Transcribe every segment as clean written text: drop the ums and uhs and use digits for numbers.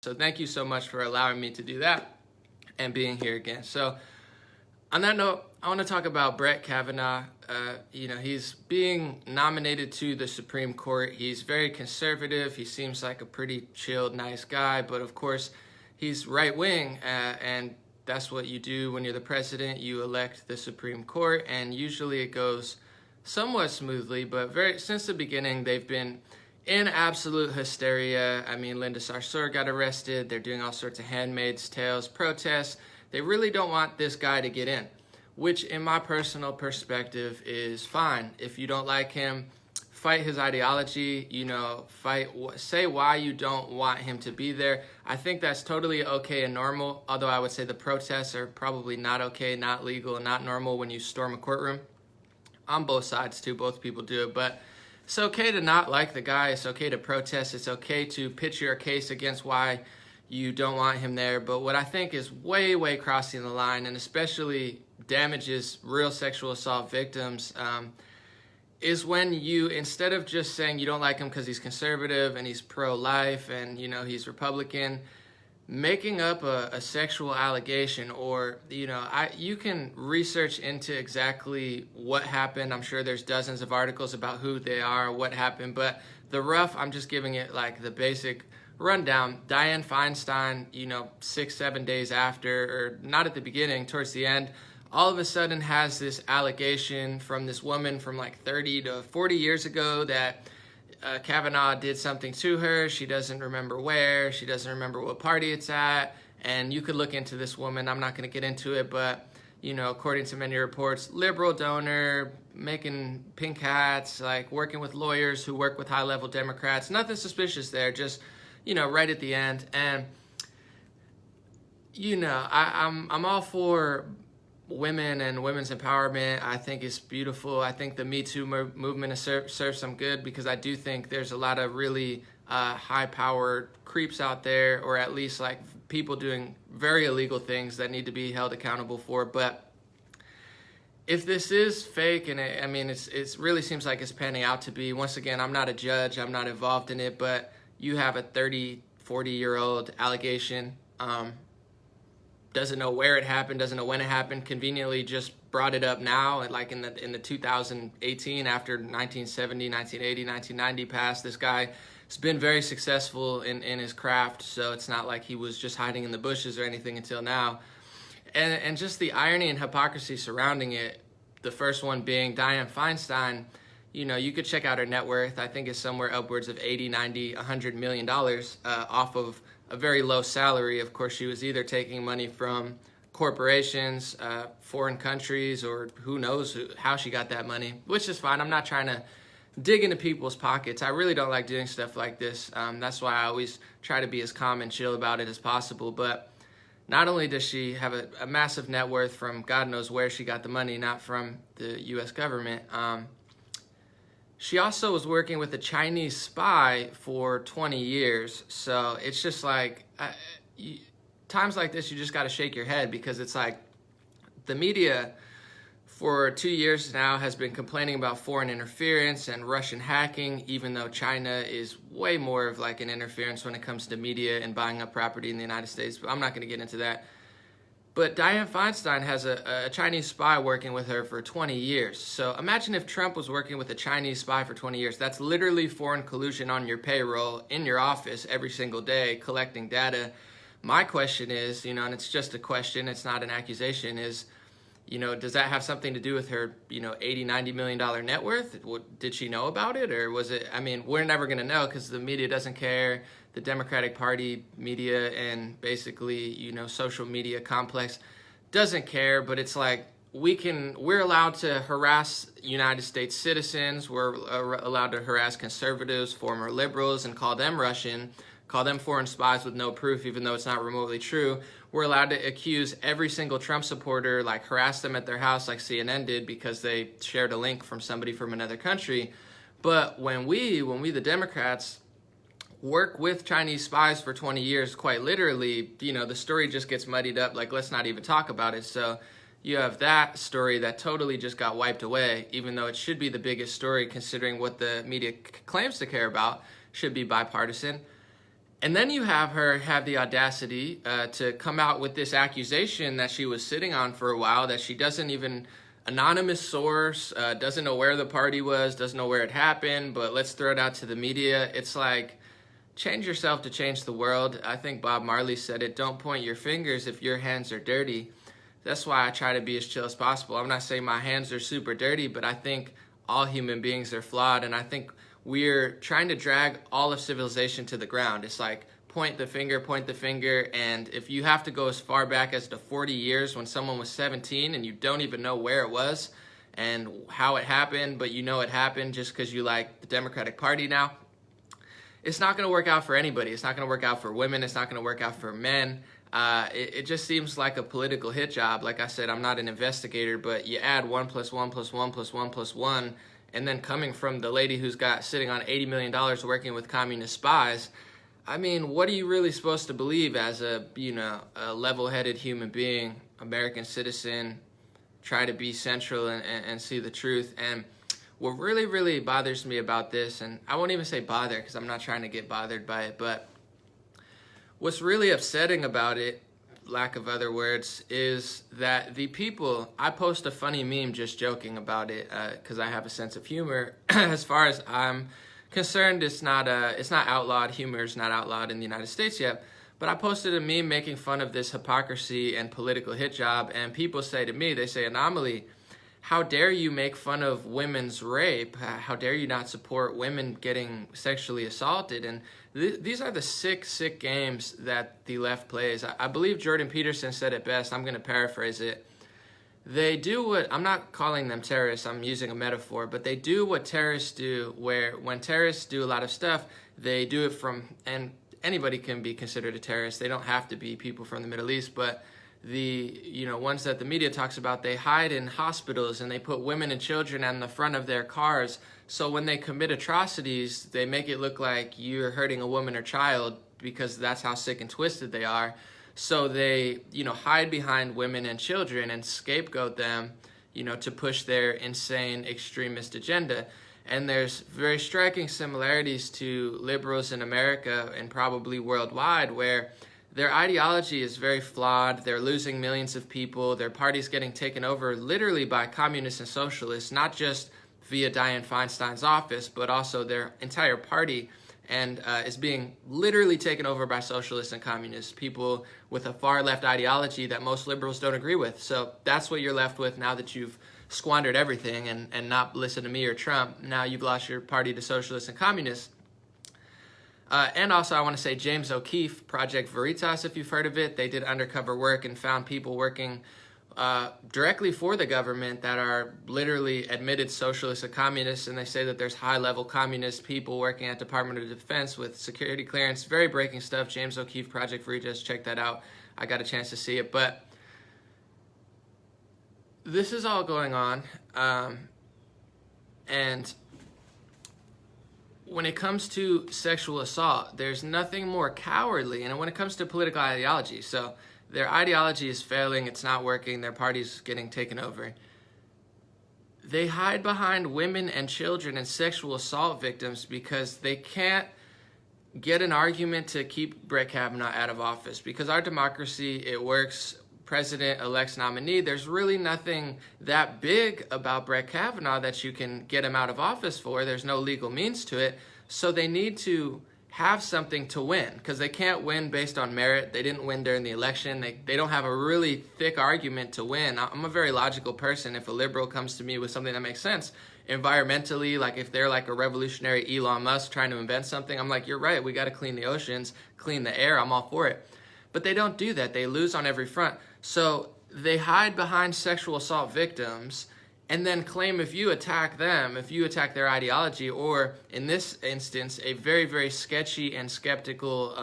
So thank you so much for allowing me to do that and being here again. So on that note, I want to talk about Brett Kavanaugh. He's being nominated to the Supreme Court. He's very conservative. He seems like a pretty chilled, nice guy, but of course, he's right-wing, and that's what you do when you're the president. You elect the Supreme Court, and usually it goes somewhat smoothly, but since the beginning, they've been in absolute hysteria. I mean, Linda Sarsour got arrested. They're doing all sorts of Handmaid's Tales protests. They really don't want this guy to get in, which in my personal perspective is fine. If you don't like him, fight his ideology, say why you don't want him to be there. I think that's totally okay and normal, although I would say the protests are probably not okay, not legal, not normal when you storm a courtroom. On both sides too, both people do it, but it's okay to not like the guy, it's okay to protest, it's okay to pitch your case against why you don't want him there. But what I think is way, way crossing the line, and especially damages real sexual assault victims, is when you, instead of just saying you don't like him because he's conservative and he's pro-life and he's Republican, making up a sexual allegation, or you can research into exactly what happened. I'm sure there's dozens of articles about who they are, what happened, but I'm just giving it like the basic rundown. Dianne Feinstein, 6-7 days after, or not at the beginning, towards the end, all of a sudden has this allegation from this woman from like 30 to 40 years ago that Kavanaugh did something to her. She doesn't remember where, she doesn't remember what party it's at, and you could look into this woman. I'm not going to get into it, but according to many reports, liberal donor, making pink hats, like working with lawyers who work with high-level Democrats. Nothing suspicious there, just right at the end. And I'm all for women and women's empowerment. I think it's beautiful. I think the Me Too movement has served some good, because I do think there's a lot of really high-powered creeps out there, or at least like people doing very illegal things that need to be held accountable for. But if this is fake, and it really seems like it's panning out to be, once again, I'm not a judge, I'm not involved in it, but you have a 30, 40-year-old allegation, doesn't know where it happened, doesn't know when it happened, conveniently just brought it up now, and like in the 2018, after 1970, 1980, 1990 passed. This guy has been very successful in his craft, so it's not like he was just hiding in the bushes or anything until now. And just the irony and hypocrisy surrounding it, the first one being Dianne Feinstein. You could check out her net worth. I think it's somewhere upwards of 80, 90, $100 million off of a very low salary. Of course, she was either taking money from corporations, foreign countries, or who knows how she got that money, which is fine. I'm not trying to dig into people's pockets. I really don't like doing stuff like this. That's why I always try to be as calm and chill about it as possible. But not only does she have a massive net worth from God knows where she got the money, not from the U.S. government, she also was working with a Chinese spy for 20 years. So it's just like, times like this, you just got to shake your head, because it's like the media for 2 years now has been complaining about foreign interference and Russian hacking, even though China is way more of like an interference when it comes to media and buying up property in the United States. But I'm not going to get into that. But Dianne Feinstein has a Chinese spy working with her for 20 years. So imagine if Trump was working with a Chinese spy for 20 years. That's literally foreign collusion on your payroll, in your office every single day, collecting data. My question is, and it's just a question, it's not an accusation, is, does that have something to do with her, $80, $90 million net worth? Did she know about it? Or was it, we're never going to know, because the media doesn't care. The Democratic Party media and basically, social media complex doesn't care. But it's like, we're allowed to harass United States citizens. We're allowed to harass conservatives, former liberals, and call them Russian, call them foreign spies with no proof, even though it's not remotely true. We're allowed to accuse every single Trump supporter, like harass them at their house like CNN did because they shared a link from somebody from another country. But when we the Democrats, work with Chinese spies for 20 years, quite literally, the story just gets muddied up. Like, let's not even talk about it. So you have that story that totally just got wiped away, even though it should be the biggest story, considering what the media claims to care about, should be bipartisan. And then you have her have the audacity to come out with this accusation that she was sitting on for a while, that she doesn't even, anonymous source, doesn't know where the party was, doesn't know where it happened, but let's throw it out to the media. It's like, change yourself to change the world. I think Bob Marley said it, don't point your fingers if your hands are dirty. That's why I try to be as chill as possible. I'm not saying my hands are super dirty, but I think all human beings are flawed, and I think we're trying to drag all of civilization to the ground. It's like point the finger, and if you have to go as far back as to 40 years when someone was 17 and you don't even know where it was and how it happened, but you know it happened just because you like the Democratic Party now, it's not going to work out for anybody. It's not going to work out for women. It's not going to work out for men. It just seems like a political hit job. Like I said, I'm not an investigator, but you add 1 + 1 + 1 + 1 + 1, and then coming from the lady who's got sitting on $80 million working with communist spies, I mean, what are you really supposed to believe as a level-headed human being, American citizen, try to be central and see the truth? And what really, really bothers me about this, and I won't even say bother because I'm not trying to get bothered by it, but what's really upsetting about it, lack of other words, is that the people, I post a funny meme just joking about it because I have a sense of humor. As far as I'm concerned, it's not outlawed. Humor is not outlawed in the United States yet. But I posted a meme making fun of this hypocrisy and political hit job, and people say to me, they say, Anomaly, how dare you make fun of women's rape? How dare you not support women getting sexually assaulted? And these are the sick games that the left plays. I believe Jordan Peterson said it best. I'm going to paraphrase it. They do what, I'm not calling them terrorists, I'm using a metaphor, but they do what terrorists do, where when terrorists do a lot of stuff, they do it from, and anybody can be considered a terrorist. They don't have to be people from the Middle East, but the ones that the media talks about, they hide in hospitals and they put women and children on the front of their cars. So when they commit atrocities, they make it look like you're hurting a woman or child because that's how sick and twisted they are. So they, hide behind women and children and scapegoat them, to push their insane extremist agenda. And there's very striking similarities to liberals in America and probably worldwide, where their ideology is very flawed. They're losing millions of people. Their party's getting taken over literally by communists and socialists, not just via Dianne Feinstein's office, but also their entire party, and is being literally taken over by socialists and communists, people with a far left ideology that most liberals don't agree with. So that's what you're left with now that you've squandered everything and not listened to me or Trump. Now you've lost your party to socialists and communists. And also I want to say James O'Keefe, Project Veritas, if you've heard of it, they did undercover work and found people working directly for the government that are literally admitted socialists and communists, and they say that there's high-level communist people working at Department of Defense with security clearance. Very breaking stuff. James O'Keefe, Project Veritas, check that out. I got a chance to see it. But this is all going on, and when it comes to sexual assault, there's nothing more cowardly, and when it comes to political ideology, so their ideology is failing, it's not working, their party's getting taken over. They hide behind women and children and sexual assault victims because they can't get an argument to keep Brett Kavanaugh out of office. Because our democracy, it works, president elects nominee, there's really nothing that big about Brett Kavanaugh that you can get him out of office for. There's no legal means to it. So they need to have something to win, because they can't win based on merit. They didn't win during the election. They don't have a really thick argument to win. I'm a very logical person. If a liberal comes to me with something that makes sense, environmentally, like if they're like a revolutionary Elon Musk trying to invent something, I'm like, you're right, we got to clean the oceans, clean the air, I'm all for it. But they don't do that. They lose on every front. So they hide behind sexual assault victims and then claim if you attack them, if you attack their ideology, or in this instance, a very, very sketchy and skeptical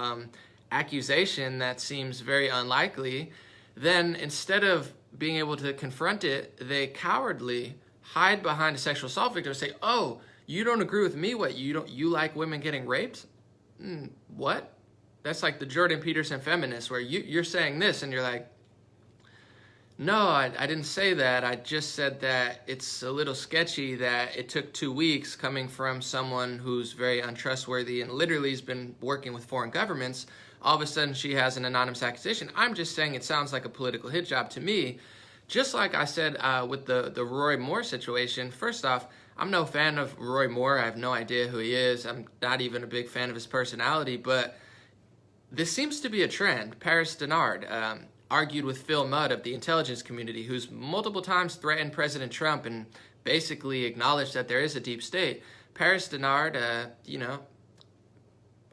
accusation that seems very unlikely, then instead of being able to confront it, they cowardly hide behind a sexual assault victim and say, oh, you don't agree with me? What, you like women getting raped? What? That's like the Jordan Peterson feminist, where you're saying this and you're like, No, I didn't say that. I just said that it's a little sketchy that it took 2 weeks coming from someone who's very untrustworthy and literally has been working with foreign governments. All of a sudden, she has an anonymous accusation. I'm just saying it sounds like a political hit job to me. Just like I said with the Roy Moore situation, first off, I'm no fan of Roy Moore. I have no idea who he is. I'm not even a big fan of his personality, but this seems to be a trend. Paris Denard argued with Phil Mudd of the intelligence community, who's multiple times threatened President Trump and basically acknowledged that there is a deep state. Paris Denard,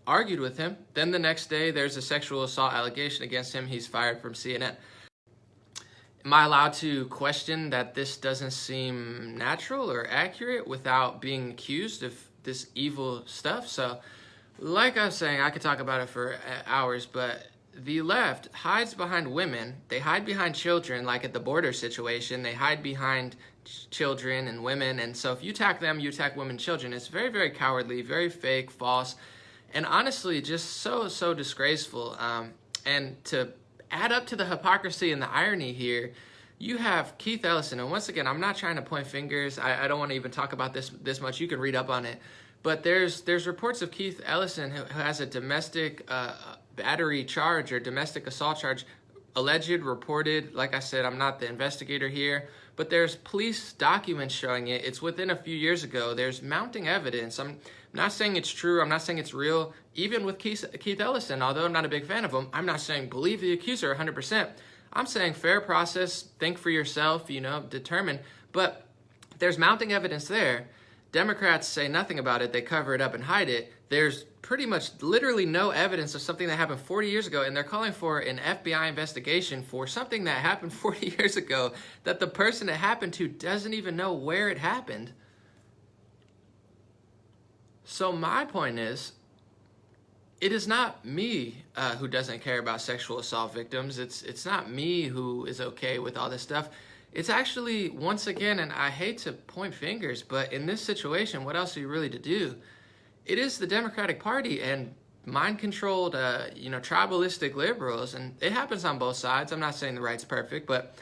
argued with him. Then the next day, there's a sexual assault allegation against him. He's fired from CNN. Am I allowed to question that this doesn't seem natural or accurate without being accused of this evil stuff? So, like I was saying, I could talk about it for hours, but the left hides behind women. They hide behind children, like at the border situation. They hide behind children and women. And so if you attack them, you attack women and children. It's very, very cowardly, very fake, false, and honestly just so disgraceful. And to add up to the hypocrisy and the irony here, you have Keith Ellison. And once again, I'm not trying to point fingers. I don't want to even talk about this much. You can read up on it. But there's reports of Keith Ellison who has a domestic battery charge or domestic assault charge, alleged, reported. Like I said, I'm not the investigator here, but there's police documents showing it. It's within a few years ago. There's mounting evidence. I'm not saying it's true. I'm not saying it's real. Even with Keith Ellison, although I'm not a big fan of him, I'm not saying believe the accuser 100%. I'm saying fair process, think for yourself, determine. But there's mounting evidence there. Democrats say nothing about it. They cover it up and hide it. There's pretty much literally no evidence of something that happened 40 years ago, and they're calling for an FBI investigation for something that happened 40 years ago that the person it happened to doesn't even know where it happened. So my point is, it is not me who doesn't care about sexual assault victims. It's not me who is okay with all this stuff. It's actually, once again, and I hate to point fingers, but in this situation, what else are you really to do? It is the Democratic Party and mind-controlled, tribalistic liberals, and it happens on both sides. I'm not saying the right's perfect, but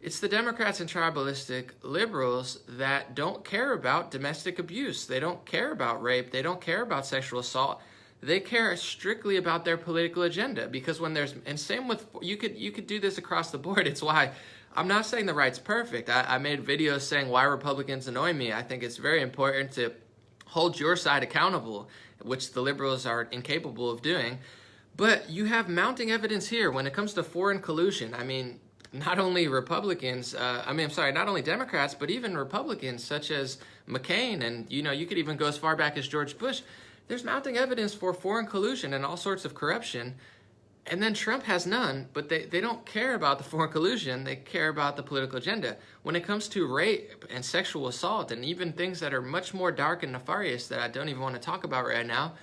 it's the Democrats and tribalistic liberals that don't care about domestic abuse. They don't care about rape. They don't care about sexual assault. They care strictly about their political agenda, because when there's, and same with, you could do this across the board. It's why I'm not saying the right's perfect. I made videos saying why Republicans annoy me. I think it's very important to hold your side accountable, which the liberals are incapable of doing. But you have mounting evidence here when it comes to foreign collusion. I mean, not only not only Democrats, but even Republicans such as McCain, and you could even go as far back as George Bush. There's mounting evidence for foreign collusion and all sorts of corruption. And then Trump has none, but they don't care about the foreign collusion. They care about the political agenda. When it comes to rape and sexual assault and even things that are much more dark and nefarious that I don't even want to talk about right now,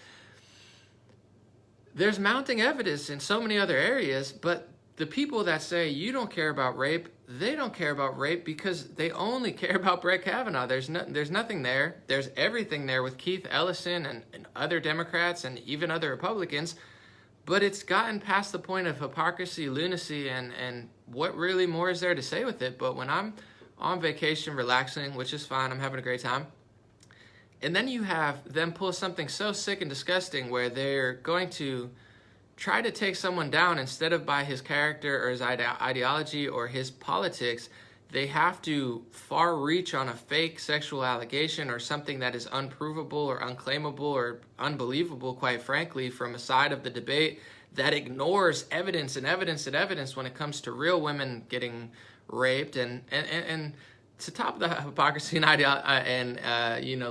there's mounting evidence in so many other areas, but the people that say you don't care about rape, they don't care about rape because they only care about Brett Kavanaugh. There's nothing there. There's everything there with Keith Ellison and other Democrats and even other Republicans. But it's gotten past the point of hypocrisy, lunacy, and what really more is there to say with it? But when I'm on vacation, relaxing, which is fine, I'm having a great time, and then you have them pull something so sick and disgusting where they're going to try to take someone down instead of by his character or his ideology or his politics, they have to far reach on a fake sexual allegation or something that is unprovable or unclaimable or unbelievable, quite frankly, from a side of the debate that ignores evidence and evidence and evidence when it comes to real women getting raped. And to top the hypocrisy and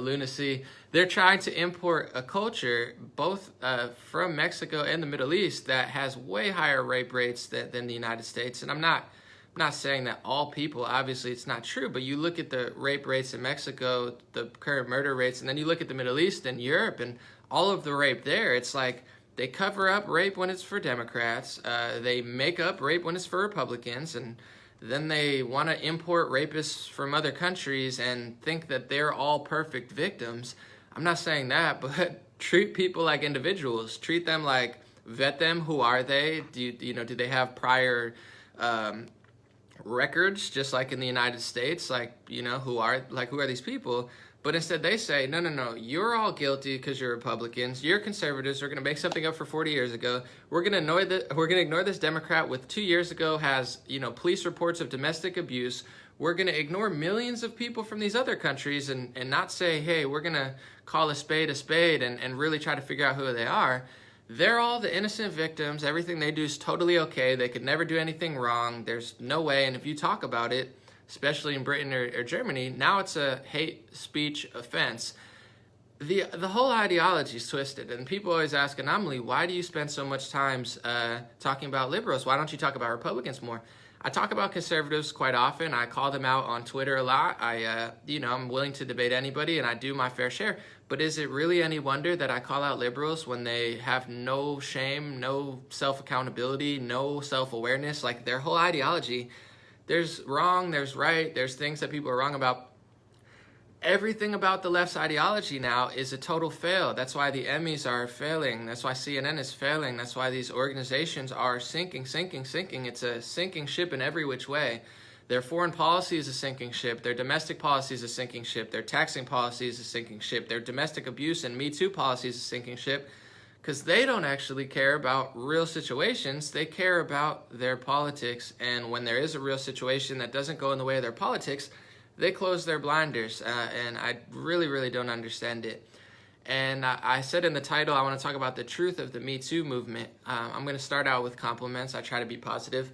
lunacy, they're trying to import a culture both from Mexico and the Middle East that has way higher rape rates than the United States. And I'm not saying that all people, obviously it's not true, but you look at the rape rates in Mexico, the current murder rates, and then you look at the Middle East and Europe and all of the rape there. It's like they cover up rape when it's for Democrats, they make up rape when it's for Republicans, and then they want to import rapists from other countries and think that they're all perfect victims. I'm not saying that, but treat people like individuals. Treat them like, vet them. Who are they? Do they have prior records, just like in the United States, like, who are these people? But instead they say, no, no, no, you're all guilty because you're Republicans. You're conservatives. We're going to make something up for 40 years ago. We're going to ignore this Democrat with 2 years ago has, police reports of domestic abuse. We're going to ignore millions of people from these other countries and not say, hey, we're going to call a spade and really try to figure out who they are. They're all the innocent victims. Everything they do is totally okay. They could never do anything wrong. There's no way. And if you talk about it, especially in Britain or Germany, now it's a hate speech offense. The whole ideology is twisted. And people always ask, Anomaly, why do you spend so much time talking about liberals? Why don't you talk about Republicans more? I talk about conservatives quite often. I call them out on Twitter a lot. I'm willing to debate anybody, and I do my fair share. But is it really any wonder that I call out liberals when they have no shame, no self-accountability, no self-awareness? Like, their whole ideology, there's wrong, there's right, there's things that people are wrong about. Everything about the left's ideology now is a total fail. That's why the Emmys are failing. That's why CNN is failing. That's why these organizations are sinking. It's a sinking ship in every which way. Their foreign policy is a sinking ship. Their domestic policy is a sinking ship. Their taxing policy is a sinking ship. Their domestic abuse and Me Too policy is a sinking ship, because they don't actually care about real situations. They care about their politics. And when there is a real situation that doesn't go in the way of their politics, they close their blinders, and I really, really don't understand it. And I said in the title, I want to talk about the truth of the Me Too movement. I'm going to start out with compliments. I try to be positive.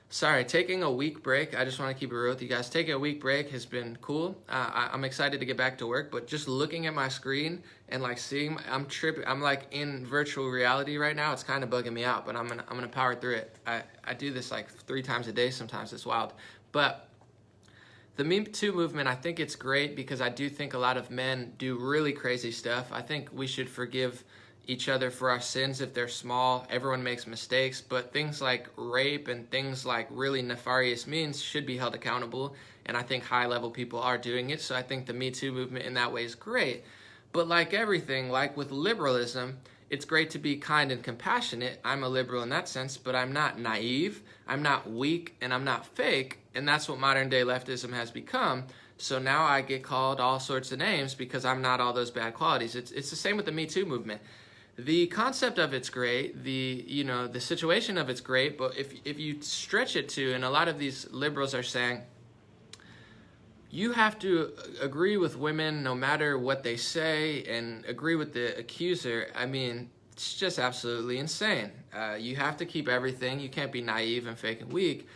Sorry, taking a week break. I just want to keep it real with you guys. Taking a week break has been cool. I'm excited to get back to work, but just looking at my screen and like seeing, I'm tripping. I'm like in virtual reality right now. It's kind of bugging me out, but I'm gonna power through it. I do this like 3 times a day sometimes. It's wild. But the Me Too movement, I think it's great because I do think a lot of men do really crazy stuff. I think we should forgive each other for our sins if they're small. Everyone makes mistakes, but things like rape and things like really nefarious means should be held accountable, and I think high-level people are doing it, so I think the Me Too movement in that way is great. But like everything, like with liberalism, it's great to be kind and compassionate. I'm a liberal in that sense, but I'm not naive, I'm not weak, and I'm not fake, and that's what modern-day leftism has become. So now I get called all sorts of names because I'm not all those bad qualities. It's the same with the Me Too movement. The concept of it's great, the situation of it's great, but if you stretch it to, and a lot of these liberals are saying, you have to agree with women no matter what they say and agree with the accuser. I mean, it's just absolutely insane. You have to keep everything. You can't be naive and fake and weak.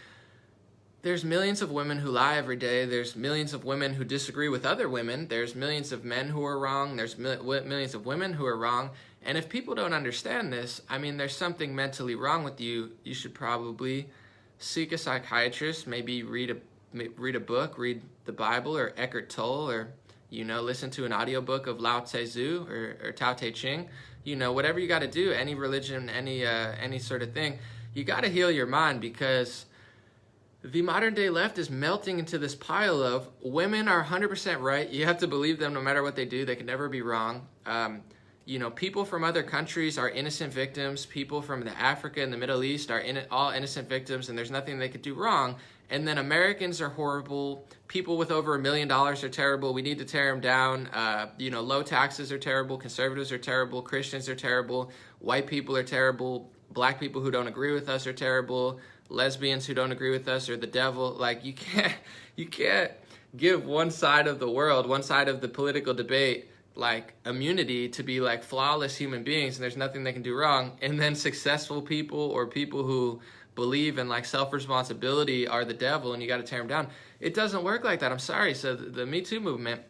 There's millions of women who lie every day. There's millions of women who disagree with other women. There's millions of men who are wrong. There's millions of women who are wrong. And if people don't understand this, I mean, there's something mentally wrong with you. You should probably seek a psychiatrist, maybe read a book, read the Bible or Eckhart Tolle, or, listen to an audiobook of Lao Tzu or Tao Te Ching. Whatever you got to do, any religion, any sort of thing, you got to heal your mind, because the modern day left is melting into this pile of women are 100% right. You have to believe them no matter what they do. They can never be wrong. People from other countries are innocent victims. People from Africa and the Middle East are all innocent victims, and there's nothing they could do wrong. And then Americans are horrible. People with over $1 million are terrible. We need to tear them down. Low taxes are terrible. Conservatives are terrible. Christians are terrible. White people are terrible. Black people who don't agree with us are terrible. Lesbians who don't agree with us are the devil. Like, you can't give one side of the world, one side of the political debate, like immunity to be like flawless human beings and there's nothing they can do wrong, and then successful people or people who believe in like self-responsibility are the devil and you got to tear them down. It doesn't work like that. I'm sorry. So the Me Too movement,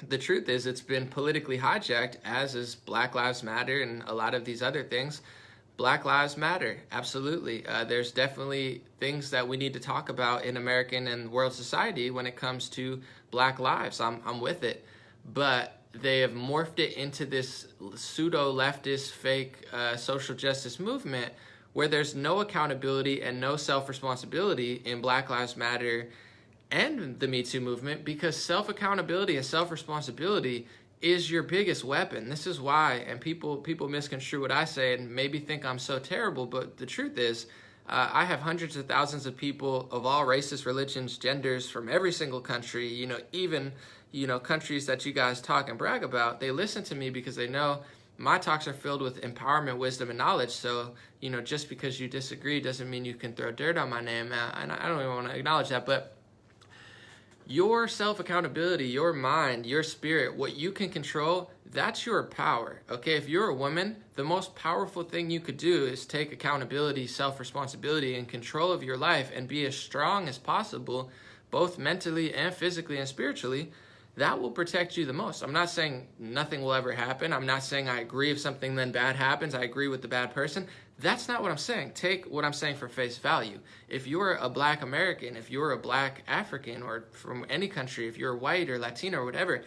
the truth is it's been politically hijacked, as is Black Lives Matter and a lot of these other things. Black Lives Matter, absolutely. There's definitely things that we need to talk about in American and world society when it comes to Black lives. I'm with it. But they have morphed it into this pseudo-leftist, fake social justice movement where there's no accountability and no self-responsibility in Black Lives Matter and the Me Too movement, because self-accountability and self-responsibility is your biggest weapon. This is why, and people misconstrue what I say and maybe think I'm so terrible, but the truth is, I have hundreds of thousands of people of all races, religions, genders from every single country, even, countries that you guys talk and brag about. They listen to me because they know my talks are filled with empowerment, wisdom, and knowledge. So, just because you disagree doesn't mean you can throw dirt on my name. And I don't even want to acknowledge that, but your self-accountability, your mind, your spirit, what you can control, that's your power, okay? If you're a woman, the most powerful thing you could do is take accountability, self-responsibility, and control of your life and be as strong as possible, both mentally and physically and spiritually. That will protect you the most. I'm not saying nothing will ever happen. I'm not saying I agree if something then bad happens, I agree with the bad person. That's not what I'm saying. Take what I'm saying for face value. If you're a black American, if you're a black African, or from any country, if you're white or Latino or whatever,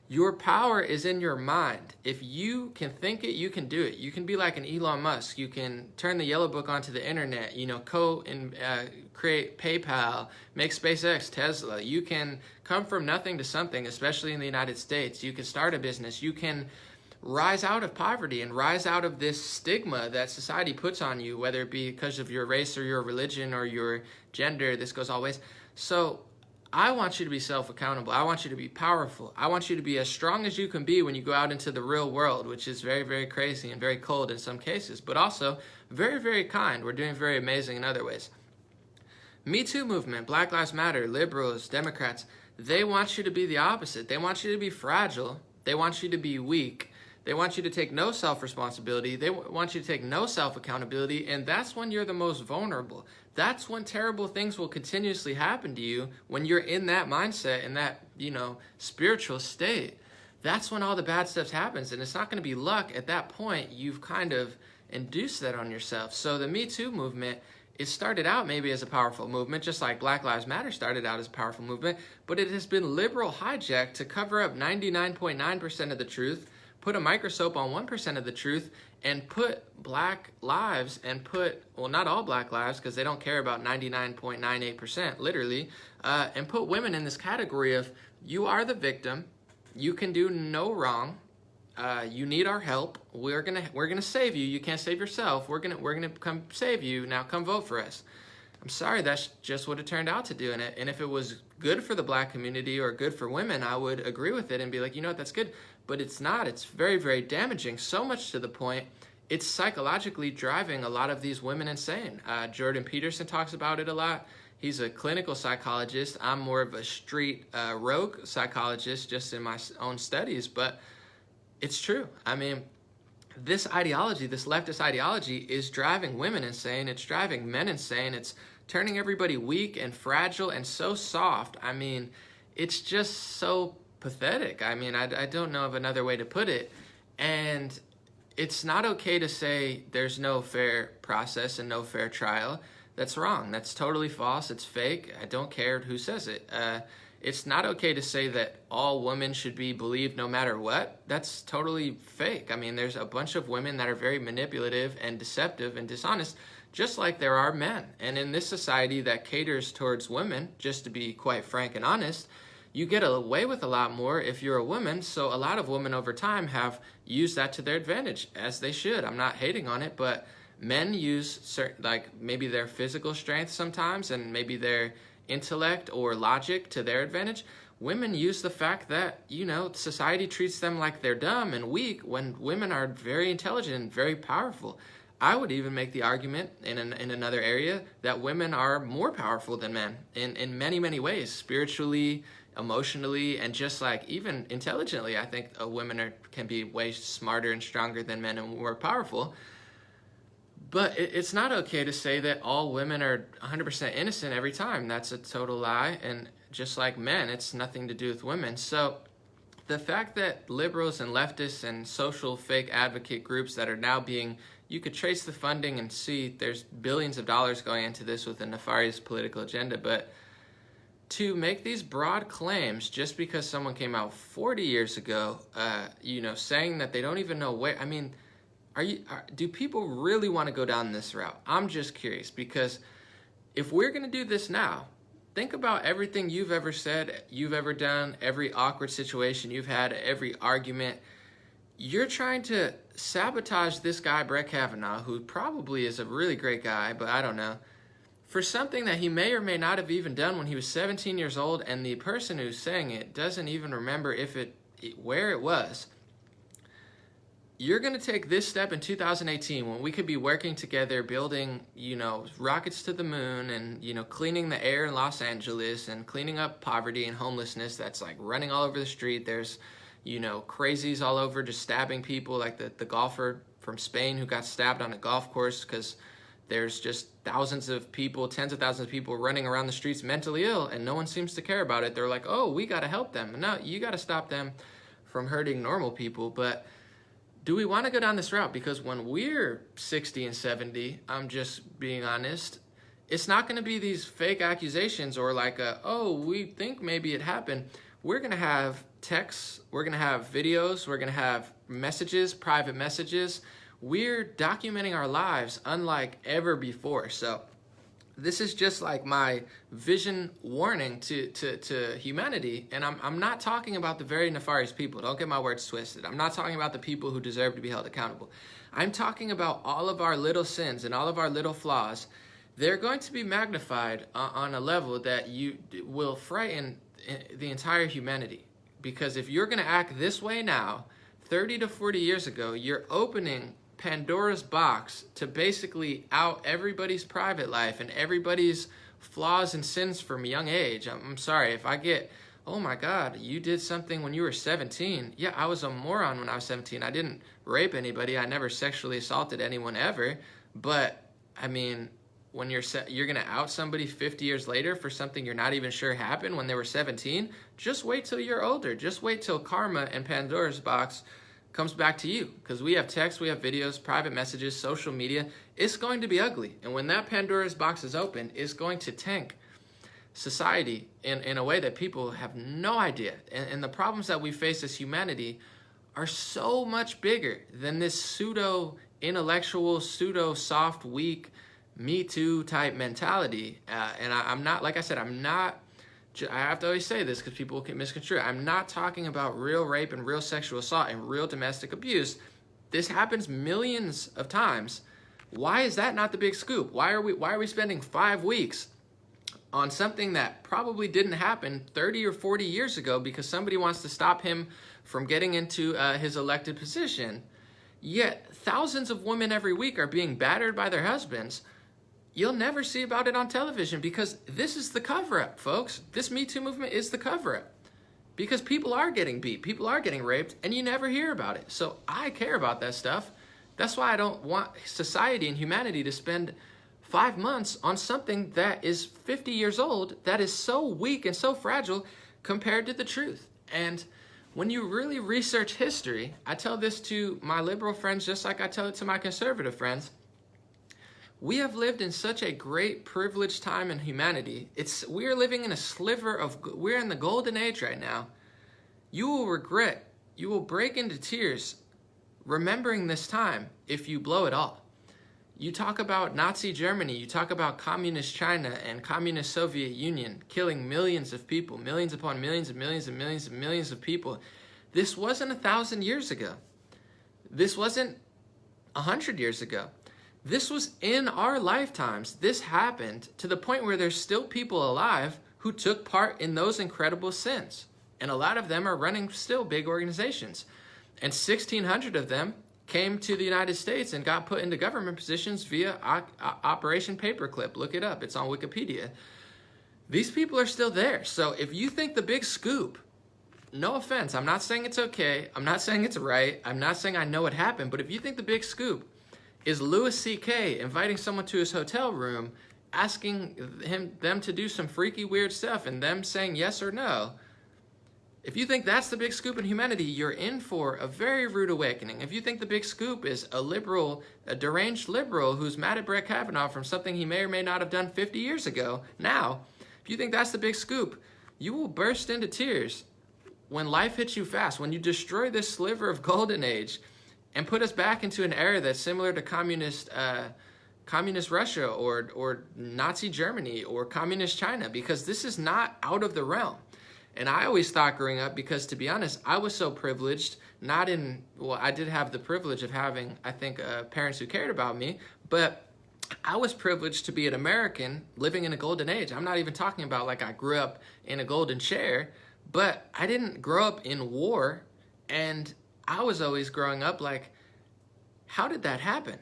your power is in your mind. If you can think it, you can do it. You can be like an Elon Musk. You can turn the yellow book onto the internet, create PayPal, make SpaceX, Tesla. You can come from nothing to something, especially in the United States. You can start a business. You can rise out of poverty and rise out of this stigma that society puts on you, whether it be because of your race or your religion or your gender. This goes all ways. So I want you to be self-accountable. I want you to be powerful. I want you to be as strong as you can be when you go out into the real world, which is very, very crazy and very cold in some cases, but also very, very kind. We're doing very amazing in other ways. Me Too movement, Black Lives Matter, liberals, Democrats, they want you to be the opposite. They want you to be fragile. They want you to be weak. They want you to take no self-responsibility. They want you to take no self-accountability, and that's when you're the most vulnerable. That's when terrible things will continuously happen to you, when you're in that mindset, in that, spiritual state. That's when all the bad stuff happens, and it's not going to be luck. At that point, you've kind of induced that on yourself. So the Me Too movement, it started out maybe as a powerful movement, just like Black Lives Matter started out as a powerful movement, but it has been liberal hijacked to cover up 99.9% of the truth, put a microscope on 1% of the truth, and put black lives and not all black lives, because they don't care about 99.98%, literally, and put women in this category of, you are the victim, you can do no wrong, you need our help, we're gonna save you, you can't save yourself, we're gonna come save you, now come vote for us. I'm sorry, that's just what it turned out to do. And if it was good for the black community or good for women, I would agree with it and be like, you know what, that's good. But it's not. It's very, very damaging, so much to the point it's psychologically driving a lot of these women insane. Jordan Peterson talks about it a lot. He's a clinical psychologist. I'm more of a street rogue psychologist just in my own studies, but it's true. I mean, this ideology, this leftist ideology, is driving women insane. It's driving men insane. It's turning everybody weak and fragile and so soft. I mean, it's just so pathetic. I mean, I don't know of another way to put it. And it's not okay to say there's no fair process and no fair trial. That's wrong. That's totally false. It's fake. I don't care who says it. It's not okay to say that all women should be believed no matter what. That's totally fake. I mean, there's a bunch of women that are very manipulative and deceptive and dishonest, just like there are men. And in this society that caters towards women, just to be quite frank and honest, you get away with a lot more if you're a woman. So a lot of women over time have used that to their advantage, as they should. I'm not hating on it, but men use certain, like maybe their physical strength sometimes and maybe their intellect or logic to their advantage. Women use the fact that, society treats them like they're dumb and weak when women are very intelligent and very powerful. I would even make the argument in another area that women are more powerful than men in many, many ways, spiritually, emotionally, and just like even intelligently. I think women can be way smarter and stronger than men and more powerful. But it's not okay to say that all women are 100% innocent every time. That's a total lie. And just like men, it's nothing to do with women. So the fact that liberals and leftists and social fake advocate groups that are now you could trace the funding and see there's billions of dollars going into this with a nefarious political agenda. But to make these broad claims just because someone came out 40 years ago, saying that they don't even know where, I mean, do people really want to go down this route? I'm just curious, because if we're going to do this now, think about everything you've ever said, you've ever done, every awkward situation you've had, every argument. you're trying to sabotage this guy, Brett Kavanaugh, who probably is a really great guy, but I don't know, for something that he may or may not have even done when he was 17 years old, and the person who's saying it doesn't even remember where it was. You're going to take this step in 2018 when we could be working together, building, rockets to the moon, and, cleaning the air in Los Angeles and cleaning up poverty and homelessness that's like running all over the street. There's, crazies all over just stabbing people, like the golfer from Spain who got stabbed on a golf course because there's just thousands of people, tens of thousands of people running around the streets mentally ill, and no one seems to care about it. They're like, oh, we got to help them. No, you got to stop them from hurting normal people. But do we want to go down this route? Because when we're 60 and 70, I'm just being honest, it's not going to be these fake accusations or like, we think maybe it happened. We're going to have texts, we're going to have videos, we're going to have messages, private messages. We're documenting our lives unlike ever before. So this is just like my vision warning to humanity. And I'm not talking about the very nefarious people. Don't get my words twisted. I'm not talking about the people who deserve to be held accountable. I'm talking about all of our little sins and all of our little flaws. They're going to be magnified on a level that you will frighten the entire humanity. Because if you're going to act this way now, 30 to 40 years ago, you're opening Pandora's box to basically out everybody's private life and everybody's flaws and sins from a young age. I'm sorry if I get, oh my God, you did something when you were 17. Yeah, I was a moron when I was 17. I didn't rape anybody. I never sexually assaulted anyone ever. But I mean, when you're going to out somebody 50 years later for something you're not even sure happened when they were 17, just wait till you're older. Just wait till karma and Pandora's box comes back to you, because we have text, we have videos, private messages, social media. It's going to be ugly. And when that Pandora's box is open, it's going to tank society in a way that people have no idea. And the problems that we face as humanity are so much bigger than this pseudo-intellectual, pseudo-soft, weak, Me Too type mentality. And I'm not, like I said, I have to always say this because people can misconstrue. I'm not talking about real rape and real sexual assault and real domestic abuse. This happens millions of times. Why is that not the big scoop? Why are we spending 5 weeks on something that probably didn't happen 30 or 40 years ago because somebody wants to stop him from getting into his elected position? Yet thousands of women every week are being battered by their husbands. You'll never see about it on television because this is the cover-up, folks. This Me Too movement is the cover-up because people are getting beat, people are getting raped, and you never hear about it. So I care about that stuff. That's why I don't want society and humanity to spend 5 months on something that is 50 years old, that is so weak and so fragile compared to the truth. And when you really research history, I tell this to my liberal friends just like I tell it to my conservative friends. We have lived in such a great privileged time in humanity. We are living in a sliver of, we're in the golden age right now. You will break into tears remembering this time if you blow it all. You talk about Nazi Germany, you talk about communist China and communist Soviet Union killing millions of people, millions upon millions and millions and millions and millions of people. This wasn't 1,000 years ago. This wasn't 100 years ago. This was in our lifetimes. This happened to the point where there's still people alive who took part in those incredible sins. And a lot of them are running still big organizations. And 1,600 of them came to the United States and got put into government positions via Operation Paperclip. Look it up. It's on Wikipedia. These people are still there. So if you think the big scoop, no offense, I'm not saying it's okay. I'm not saying it's right. I'm not saying I know what happened. But if you think the big scoop is Louis C.K. inviting someone to his hotel room, asking them to do some freaky, weird stuff, and them saying yes or no, if you think that's the big scoop in humanity, you're in for a very rude awakening. If you think the big scoop is a deranged liberal who's mad at Brett Kavanaugh from something he may or may not have done 50 years ago, now, if you think that's the big scoop, you will burst into tears when life hits you fast, when you destroy this sliver of golden age and put us back into an era that's similar to communist Russia or Nazi Germany or communist China, because this is not out of the realm. And I always thought growing up, because to be honest, I was so privileged well, I did have the privilege of having, I think, parents who cared about me, but I was privileged to be an American living in a golden age. I'm not even talking about like I grew up in a golden chair, but I didn't grow up in war. And I was always growing up like, how did that happen?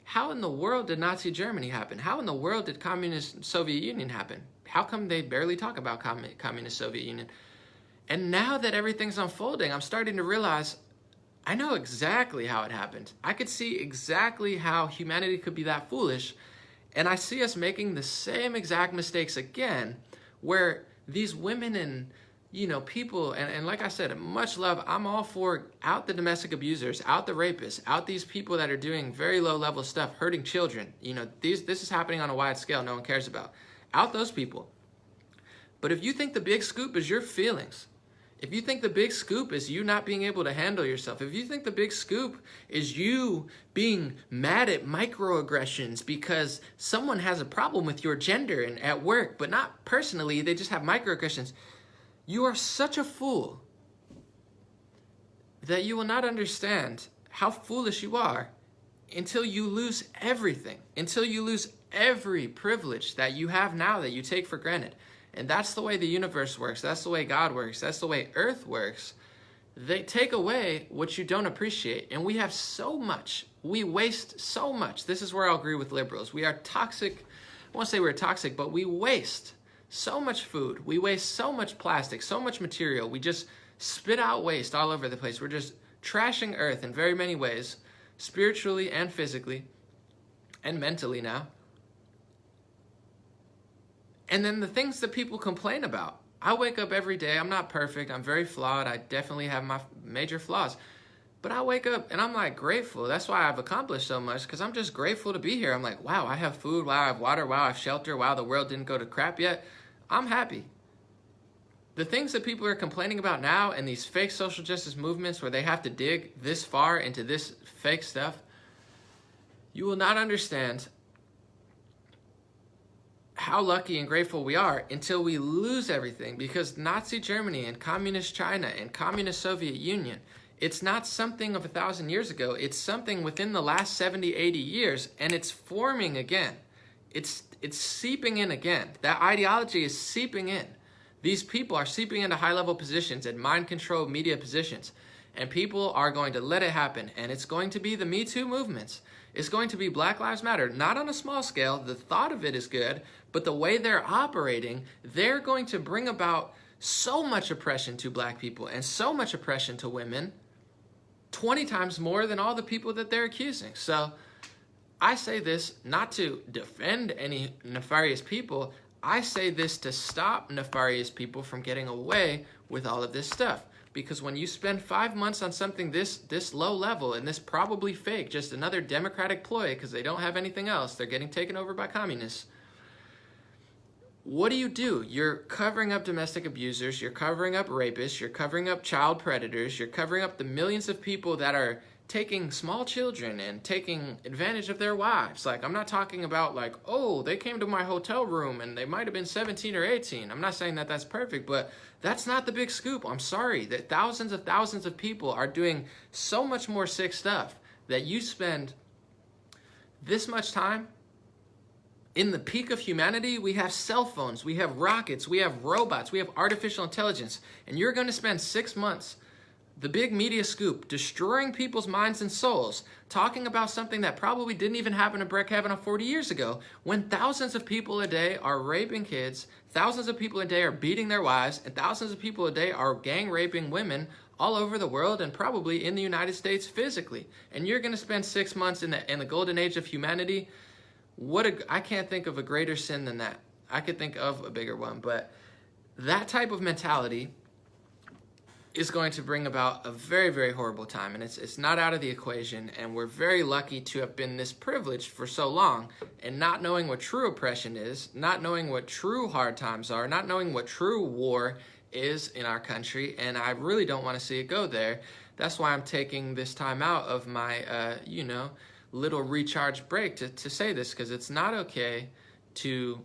How in the world did Nazi Germany happen? How in the world did Communist Soviet Union happen? How come they barely talk about Communist Soviet Union? And now that everything's unfolding, I'm starting to realize I know exactly how it happened. I could see exactly how humanity could be that foolish. And I see us making the same exact mistakes again, where these women and, people, and like I said, much love, I'm all for out the domestic abusers, out the rapists, out these people that are doing very low level stuff, hurting children. This is happening on a wide scale no one cares about. Out those people. But if you think the big scoop is your feelings, if you think the big scoop is you not being able to handle yourself, if you think the big scoop is you being mad at microaggressions because someone has a problem with your gender and at work, but not personally, they just have microaggressions, you are such a fool that you will not understand how foolish you are until you lose everything, until you lose every privilege that you have now that you take for granted. And that's the way the universe works. That's the way God works. That's the way Earth works. They take away what you don't appreciate. And we have so much. We waste so much. This is where I'll agree with liberals. We are toxic. I won't say we're toxic, but we waste so much food. We waste so much plastic, so much material. We just spit out waste all over the place. We're just trashing Earth in very many ways, spiritually and physically and mentally now. And then the things that people complain about. I wake up every day. I'm not perfect. I'm very flawed. I definitely have my major flaws. But I wake up and I'm like grateful. That's why I've accomplished so much, because I'm just grateful to be here. I'm like, wow, I have food. Wow, I have water. Wow, I have shelter. Wow, the world didn't go to crap yet. I'm happy. The things that people are complaining about now and these fake social justice movements where they have to dig this far into this fake stuff, you will not understand how lucky and grateful we are until we lose everything, because Nazi Germany and Communist China and Communist Soviet Union, it's not something of 1,000 years ago. It's something within the last 70, 80 years, and it's forming again. It's seeping in again. That ideology is seeping in. These people are seeping into high-level positions and mind-controlled media positions, and people are going to let it happen, and it's going to be the Me Too movements. It's going to be Black Lives Matter, not on a small scale. The thought of it is good, but the way they're operating, they're going to bring about so much oppression to Black people and so much oppression to women, 20 times more than all the people that they're accusing. So I say this not to defend any nefarious people. I say this to stop nefarious people from getting away with all of this stuff. Because when you spend 5 months on something this low level and this probably fake, just another democratic ploy because they don't have anything else, they're getting taken over by communists. What do? You're covering up domestic abusers, you're covering up rapists, you're covering up child predators, you're covering up the millions of people that are taking small children and taking advantage of their wives. Like, I'm not talking about like, oh, they came to my hotel room and they might have been 17 or 18. I'm not saying that that's perfect, but that's not the big scoop. I'm sorry that thousands of people are doing so much more sick stuff that you spend this much time. In the peak of humanity, we have cell phones, we have rockets, we have robots, we have artificial intelligence, and you're going to spend 6 months, the big media scoop, destroying people's minds and souls, talking about something that probably didn't even happen to Brett Kavanaugh 40 years ago, when thousands of people a day are raping kids, thousands of people a day are beating their wives, and thousands of people a day are gang raping women all over the world and probably in the United States physically. And you're going to spend 6 months in the golden age of humanity. I can't think of a greater sin than that. I could think of a bigger one, but that type of mentality is going to bring about a very, very horrible time, and it's not out of the equation, and we're very lucky to have been this privileged for so long, and not knowing what true oppression is, not knowing what true hard times are, not knowing what true war is in our country, and I really don't want to see it go there. That's why I'm taking this time out of my, little recharge break to say this, because it's not okay to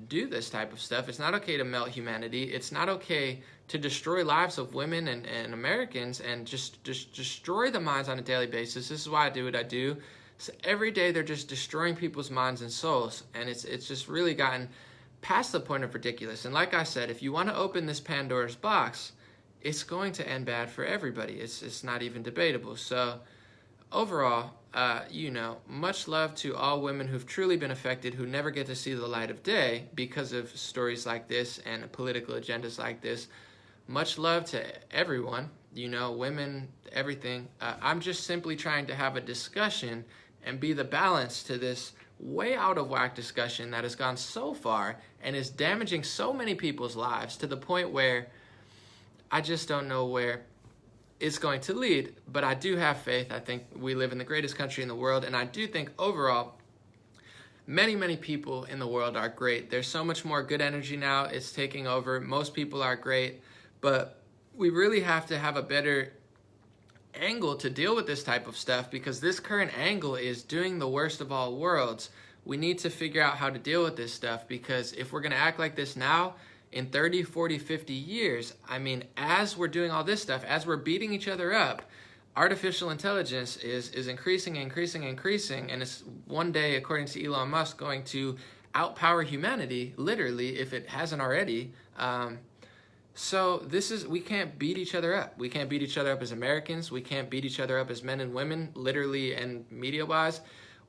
do this type of stuff. It's not okay to melt humanity. It's not okay to destroy lives of women and Americans and just destroy the minds on a daily basis. This is why I do what I do. So every day they're just destroying people's minds and souls, and it's just really gotten past the point of ridiculous. And like I said, if you want to open this Pandora's box, it's going to end bad for everybody. It's not even debatable. So overall, much love to all women who've truly been affected, who never get to see the light of day because of stories like this and political agendas like this. Much love to everyone, women, everything. I'm just simply trying to have a discussion and be the balance to this way out of whack discussion that has gone so far and is damaging so many people's lives to the point where I just don't know where it's going to lead. But I do have faith. I think we live in the greatest country in the world, and I do think overall many, many people in the world are great. There's so much more good energy now. It's taking over. Most people are great, but we really have to have a better angle to deal with this type of stuff, because this current angle is doing the worst of all worlds. We need to figure out how to deal with this stuff, because if we're going to act like this now, in 30, 40, 50 years, as we're doing all this stuff, as we're beating each other up, artificial intelligence is increasing, and it's one day, according to Elon Musk, going to outpower humanity, literally, if it hasn't already. So we can't beat each other up. We can't beat each other up as Americans. We can't beat each other up as men and women, literally and media-wise.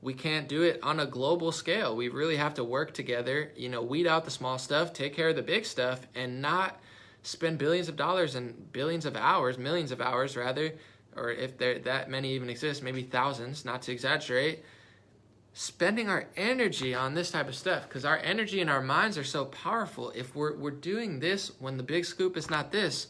We can't do it on a global scale. We really have to work together, weed out the small stuff, take care of the big stuff, and not spend billions of dollars and billions of hours, millions of hours rather, or if that many even exist, maybe thousands, not to exaggerate, spending our energy on this type of stuff, because our energy and our minds are so powerful. If we're doing this when the big scoop is not this,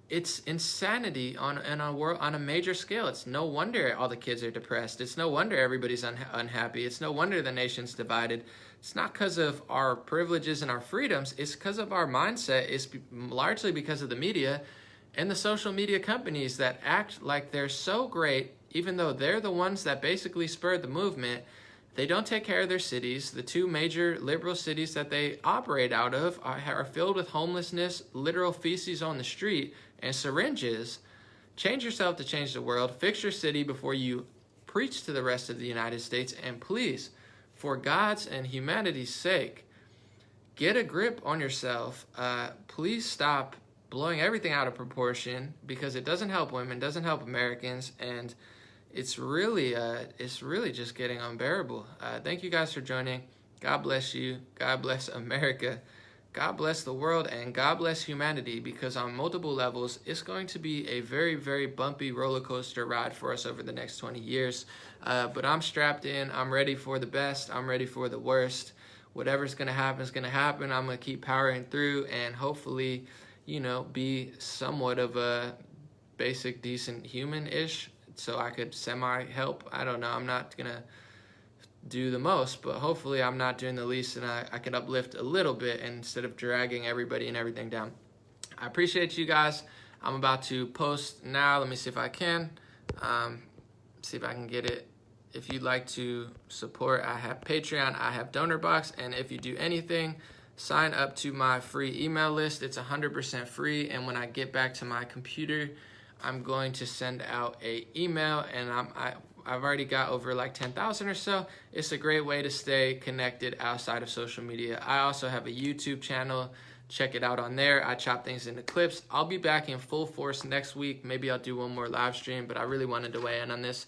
it's insanity on a major scale. It's no wonder all the kids are depressed. It's no wonder everybody's unhappy. It's no wonder the nation's divided. It's not because of our privileges and our freedoms. It's because of our mindset. It's largely because of the media and the social media companies that act like they're so great, even though they're the ones that basically spurred the movement. They don't take care of their cities. The two major liberal cities that they operate out of are filled with homelessness, literal feces on the street, and syringes. Change yourself to change the world. Fix your city before you preach to the rest of the United States. And please, for God's and humanity's sake, get a grip on yourself. Please stop blowing everything out of proportion, because it doesn't help women, doesn't help Americans, and it's really just getting unbearable. Thank you guys for joining. God bless you. God bless America. God bless the world, and God bless humanity, because on multiple levels, it's going to be a very, very bumpy roller coaster ride for us over the next 20 years. But I'm strapped in. I'm ready for the best. I'm ready for the worst. Whatever's going to happen is going to happen. I'm going to keep powering through and hopefully, be somewhat of a basic, decent human-ish, so I could semi-help. I don't know. I'm not going to do the most, but hopefully I'm not doing the least, and I can uplift a little bit instead of dragging everybody and everything down. I appreciate you guys. I'm about to post now. Let me see if I can. See if I can get it. If you'd like to support, I have Patreon, I have Donor Box, and if you do anything, sign up to my free email list. It's 100% free, and when I get back to my computer, I'm going to send out a email, and I've already got over like 10,000 or so. It's a great way to stay connected outside of social media. I also have a YouTube channel. Check it out on there. I chop things into clips. I'll be back in full force next week. Maybe I'll do one more live stream, but I really wanted to weigh in on this.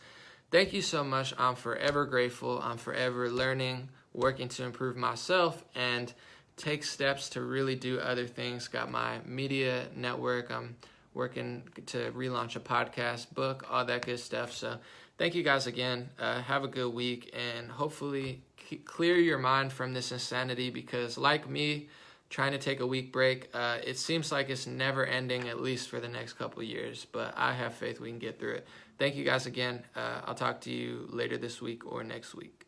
Thank you so much. I'm forever grateful. I'm forever learning, working to improve myself, and take steps to really do other things. Got my media network. I'm working to relaunch a podcast, book, all that good stuff. So thank you guys again. Have a good week, and hopefully clear your mind from this insanity, because like me, trying to take a week break, it seems like it's never ending, at least for the next couple of years, but I have faith we can get through it. Thank you guys again. I'll talk to you later this week or next week.